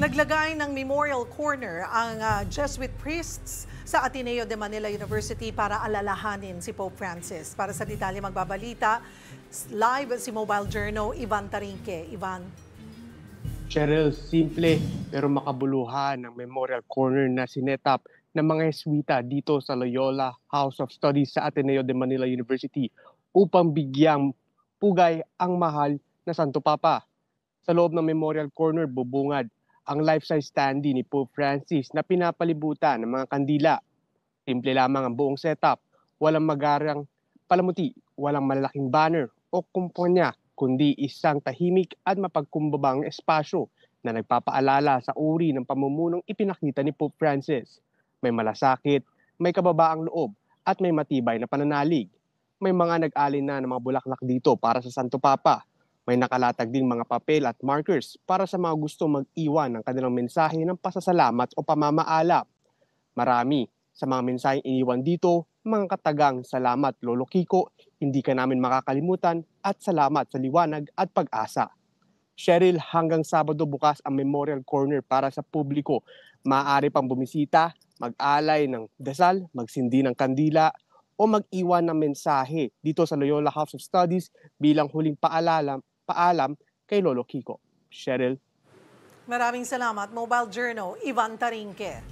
Naglagay ng memorial corner ang Jesuit priests sa Ateneo de Manila University para alalahanin si Pope Francis. Para sa detalye magbabalita, live si Mobile Journal, Ivan Tarinque. Ivan. Cheryl, simple pero makabuluhan ng memorial corner na sinetap ng mga Jesuita dito sa Loyola House of Studies sa Ateneo de Manila University upang bigyang pugay ang mahal na Santo Papa. Sa loob ng memorial corner, bubungad ang life-size standee ni Pope Francis na pinapalibutan ng mga kandila. Simple lamang ang buong setup, walang magarang palamuti, walang malalaking banner o kumpanya, kundi isang tahimik at mapagkumbabang espasyo na nagpapaalala sa uri ng pamumunong ipinakita ni Pope Francis. May malasakit, may kababaang loob at may matibay na pananalig. May mga nag-alin na ng mga bulaklak dito para sa Santo Papa. May nakalatag ding mga papel at markers para sa mga gusto mag-iwan ng kanilang mensahe ng pasasalamat o pamamaalap. Marami sa mga mensaheng iniwan dito, mga katagang salamat Lolo Kiko, hindi ka namin makakalimutan at salamat sa liwanag at pag-asa. Cheryl, hanggang Sabado bukas ang Memorial Corner para sa publiko. Maaari pang bumisita, mag-alay ng dasal, magsindi ng kandila, o mag-iwan ng mensahe dito sa Loyola House of Studies bilang huling paalam kay Lolo Kiko. Cheryl. Maraming salamat, Mobile Journal, Ivan Tarinque.